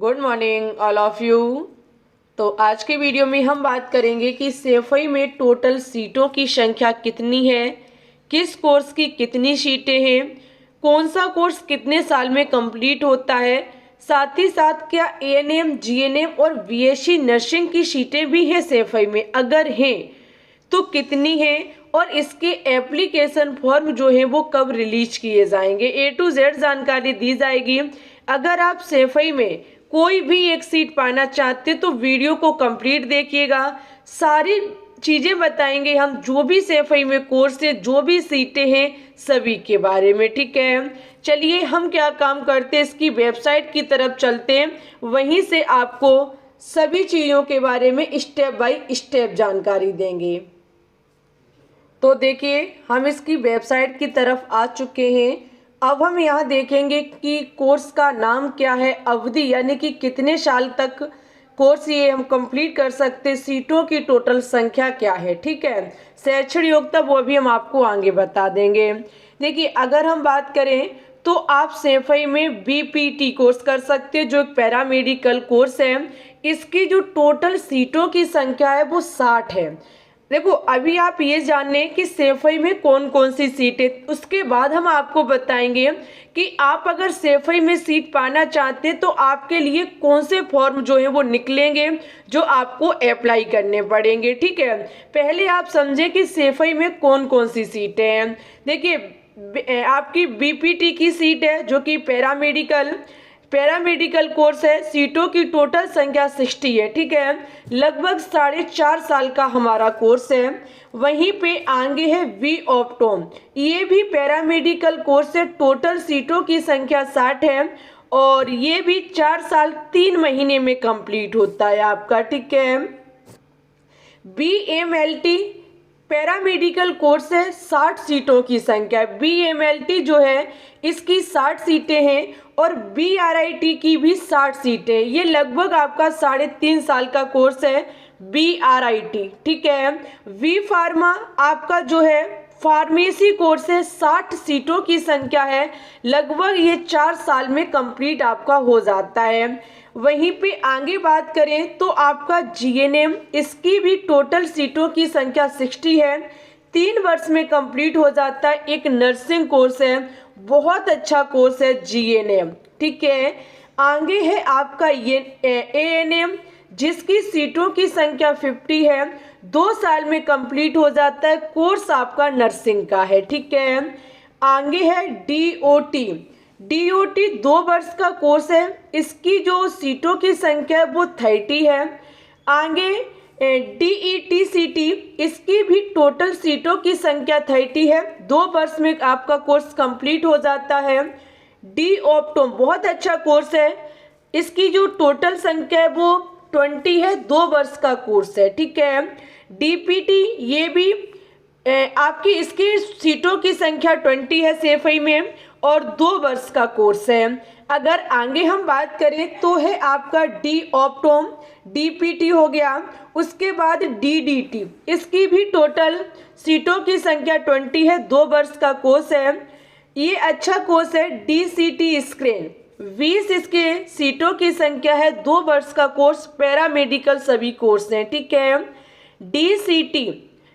Good morning all of you. तो आज के वीडियो में हम बात करेंगे कि सेफई में टोटल सीटों की संख्या कितनी है, किस कोर्स की कितनी सीटें हैं, कौन सा कोर्स कितने साल में कंप्लीट होता है, साथ ही साथ क्या एएनएम, जीएनएम और बीएससी नर्सिंग की सीटें भी हैं सेफई में, अगर हैं तो कितनी हैं और इसके एप्लीकेशन फॉर्म जो है वो कब रिलीज किए जाएंगे, ए टू जेड जानकारी दी जाएगी। अगर आप सेफई में कोई भी एक सीट पाना चाहते तो वीडियो को कंप्लीट देखिएगा, सारी चीज़ें बताएंगे हम, जो भी सेफई में कोर्स है, जो भी सीटें हैं, सभी के बारे में। ठीक है, चलिए हम क्या काम करते हैं, इसकी वेबसाइट की तरफ चलते हैं, वहीं से आपको सभी चीज़ों के बारे में स्टेप बाय स्टेप जानकारी देंगे। तो देखिए हम इसकी वेबसाइट की तरफ आ चुके हैं। अब हम यहाँ देखेंगे कि कोर्स का नाम क्या है, अवधि यानी कि कितने साल तक कोर्स ये हम कंप्लीट कर सकते हैं, सीटों की टोटल संख्या क्या है। ठीक है, शैक्षणिक योग्यता वो भी हम आपको आगे बता देंगे। देखिए अगर हम बात करें तो आप सेफई में बीपीटी कोर्स कर सकते हैं, जो एक पैरामेडिकल कोर्स है। इसकी जो टोटल सीटों की संख्या है वो 60 है। देखो अभी आप ये जान लें कि सेफई में कौन कौन सी सीट है, उसके बाद हम आपको बताएंगे कि आप अगर सेफई में सीट पाना चाहते हैं तो आपके लिए कौन से फॉर्म जो है वो निकलेंगे, जो आपको अप्लाई करने पड़ेंगे। ठीक है, पहले आप समझें कि सेफई में कौन कौन सी सीटें हैं। देखिए आपकी बीपीटी की सीट है, जो कि पैरामेडिकल कोर्स है, सीटों की टोटल संख्या 60 है। ठीक है, लगभग 4.5 साल का हमारा कोर्स है। वहीं पे आगे है वी ऑप्टोम, ये भी पैरामेडिकल कोर्स है, टोटल सीटों की संख्या 60 है और ये भी 4 साल 3 महीने में कंप्लीट होता है आपका। ठीक है, बीएमएलटी पैरामेडिकल कोर्स है, 60 सीटों की संख्या। बीएमएलटी जो है इसकी 60 सीटें हैं और बीआरआईटी की भी 60 सीटें। ये लगभग आपका 3.5 साल का कोर्स है बीआरआईटी। ठीक है, वी फार्मा आपका जो है फार्मेसी कोर्स है, 60 सीटों की संख्या है, लगभग ये 4 साल में कंप्लीट आपका हो जाता है। वहीं पे आगे बात करें तो आपका जीएनएम, इसकी भी टोटल सीटों की संख्या 60 है, 3 वर्ष में कंप्लीट हो जाता है। एक नर्सिंग कोर्स है, बहुत अच्छा कोर्स है जीएनएम। ठीक है, आगे है आपका ये एएनएम, जिसकी सीटों की संख्या 50 है, 2 साल में कंप्लीट हो जाता है, कोर्स आपका नर्सिंग का है। ठीक है, आगे है डीओटी, डीओटी 2 वर्ष का कोर्स है, इसकी जो सीटों की संख्या है वो 30 है। आगे डीईटीसीटी, इसकी भी टोटल सीटों की संख्या 30 है, 2 वर्ष में आपका कोर्स कंप्लीट हो जाता है। डी ऑप्टोम बहुत अच्छा कोर्स है, इसकी जो टोटल संख्या है वो 20 है, 2 वर्ष का कोर्स है। ठीक है, डीपीटी ये भी आपकी इसकी सीटों की संख्या 20 है सेफई में और 2 वर्ष का कोर्स है। अगर आगे हम बात करें तो है आपका डी ऑप्टोम, डीपीटी हो गया, उसके बाद डीडीटी, इसकी भी टोटल सीटों की संख्या 20 है, 2 वर्ष का कोर्स है, ये अच्छा कोर्स है। डीसीटी स्क्रीन 20 इसके सीटों की संख्या है, 2 वर्ष का कोर्स, पैरामेडिकल सभी कोर्स हैं। ठीक है,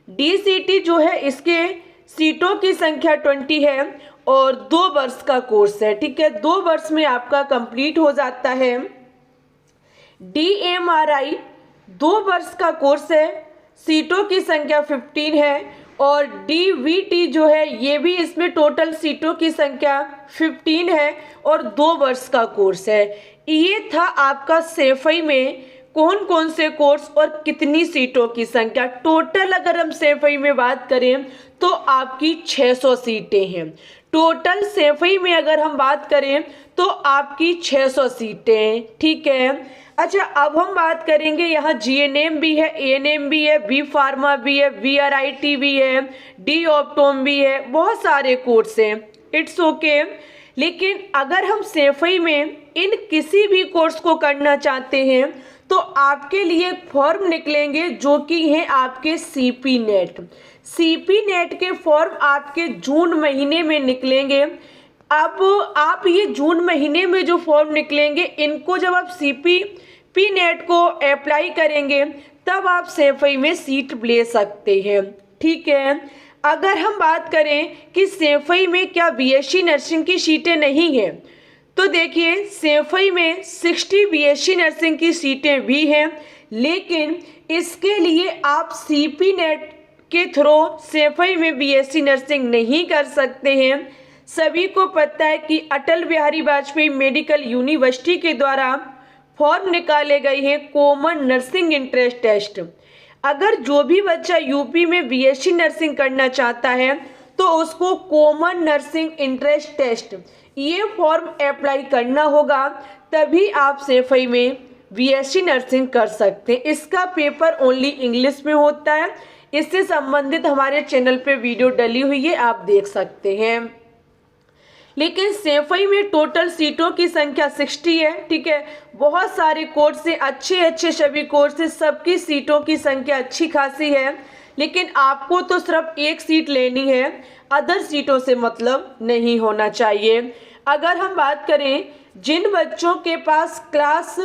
डीसीटी जो है इसके सीटों की संख्या 20 है और 2 वर्ष का कोर्स है। ठीक है, 2 वर्ष में आपका कंप्लीट हो जाता है। डीएमआरआई 2 वर्ष का कोर्स है, सीटों की संख्या 15 है और डीवीटी जो है ये भी इसमें टोटल सीटों की संख्या 15 है और 2 वर्ष का कोर्स है। ये था आपका सेफई में कौन कौन से कोर्स और कितनी सीटों की संख्या। टोटल अगर हम सेफई में बात करें तो आपकी 600 सीटें हैं। टोटल सेफई में अगर हम बात करें तो आपकी 600 सीटें। ठीक है, अच्छा अब हम बात करेंगे, यहाँ जीएनएम भी है, एएनएम भी है, बी फार्मा भी है, बीआरआईटी भी है, डी ऑप्टोम भी है, बहुत सारे कोर्स हैं। इट्स ओके, लेकिन अगर हम सेफई में इन किसी भी कोर्स को करना चाहते हैं तो आपके लिए फॉर्म निकलेंगे, जो कि हैं आपके सीपी नेट के फॉर्म आपके जून महीने में निकलेंगे। अब आप ये जून महीने में जो फॉर्म निकलेंगे, इनको जब आप CP नेट को अप्लाई करेंगे तब आप सेफई में सीट ले सकते हैं। ठीक है, अगर हम बात करें कि सेफई में क्या BSc नर्सिंग की सीटें नहीं हैं, तो देखिए सेफई में 60 BSc नर्सिंग की सीटें भी हैं, लेकिन इसके लिए आप CP नेट के थ्रू सेफई में BSc नर्सिंग नहीं कर सकते हैं। सभी को पता है कि अटल बिहारी वाजपेयी मेडिकल यूनिवर्सिटी के द्वारा फॉर्म निकाले गए हैं कॉमन नर्सिंग इंट्रेंस टेस्ट। अगर जो भी बच्चा यूपी में BSc नर्सिंग करना चाहता है तो उसको कॉमन नर्सिंग इंट्रेंस टेस्ट ये फॉर्म अप्लाई करना होगा, तभी आप सेफई में BSc नर्सिंग कर सकते हैं। इसका पेपर ओनली इंग्लिश में होता है। इससे संबंधित हमारे चैनल पे वीडियो डली हुई है, आप देख सकते हैं। लेकिन सेफई में टोटल सीटों की संख्या 60 है। ठीक है, बहुत सारे कोर्स से अच्छे सभी कोर्स से सबकी सीटों की संख्या अच्छी खासी है, लेकिन आपको तो सिर्फ एक सीट लेनी है, अदर सीटों से मतलब नहीं होना चाहिए। अगर हम बात करें जिन बच्चों के पास क्लास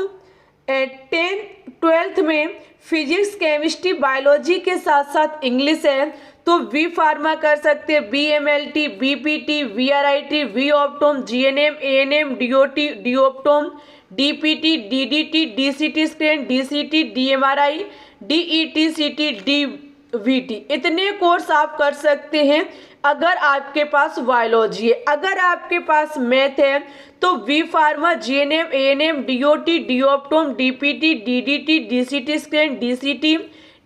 10-12 में फिजिक्स, केमिस्ट्री, बायोलॉजी के साथ साथ इंग्लिश है, तो वी फार्मा कर सकते हैं, BMLT, BPT, VRIT, V optom, GNM, ANM, DOT, D optom, DPT, DDT, DCT scan, DCT, DMRI, DET, CT, DVT, इतने कोर्स आप कर सकते हैं अगर आपके पास बायोलॉजी है। अगर आपके पास मैथ है तो V pharma, GNM, ANM, DOT, D optom, DPT, DDT, DCT scan, DCT,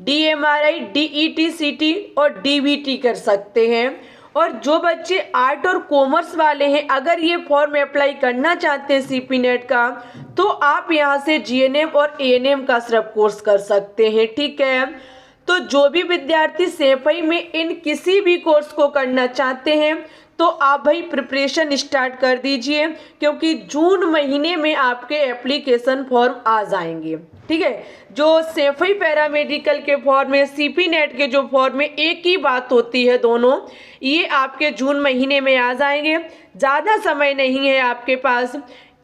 DMRI, DET, CT और DVT कर सकते हैं। और जो बच्चे आर्ट और कॉमर्स वाले हैं, अगर ये फॉर्म अप्लाई करना चाहते हैं CP नेट का, तो आप यहाँ से GNM और ANM का सिर्फ कोर्स कर सकते हैं। ठीक है, तो जो भी विद्यार्थी सेफई में इन किसी भी कोर्स को करना चाहते हैं तो आप भाई प्रिपरेशन स्टार्ट कर दीजिए, क्योंकि जून महीने में आपके एप्लीकेशन फॉर्म आ जाएंगे। ठीक है, जो सेफई पैरामेडिकल के फॉर्म है, CP नेट के जो फॉर्म है, एक ही बात होती है दोनों, ये आपके जून महीने में आ जाएंगे। ज़्यादा समय नहीं है आपके पास।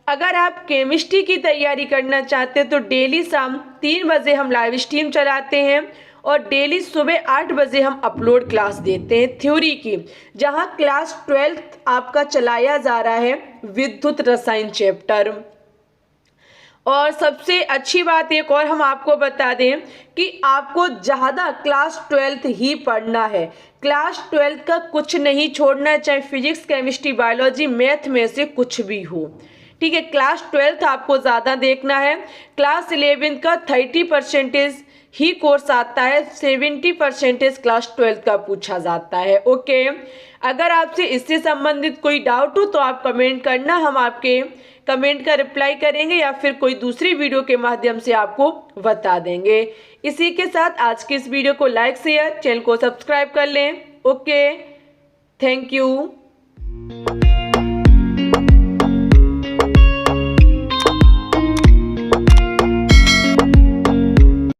अगर आप केमिस्ट्री की तैयारी करना चाहते हैं तो डेली शाम 3 बजे हम लाइव स्ट्रीम चलाते हैं और डेली सुबह 8 बजे हम अपलोड क्लास देते हैं थ्योरी की, जहां क्लास 12 आपका चलाया जा रहा है विद्युत रसायन चैप्टर। और सबसे अच्छी बात एक और हम आपको बता दें कि आपको ज़्यादा क्लास 12 ही पढ़ना है। क्लास 12 का कुछ नहीं छोड़ना, चाहे फिजिक्स, केमिस्ट्री, बायोलॉजी, मैथ में से कुछ भी हो। ठीक है, क्लास 12 आपको ज़्यादा देखना है। क्लास 11 का 30% ही कोर्स आता है, 70% क्लास 12 का पूछा जाता है। ओके, अगर आपसे इससे संबंधित कोई डाउट हो तो आप कमेंट करना, हम आपके कमेंट का रिप्लाई करेंगे या फिर कोई दूसरी वीडियो के माध्यम से आपको बता देंगे। इसी के साथ आज की इस वीडियो को लाइक, शेयर, चैनल को सब्सक्राइब कर लें। Okay, thank you.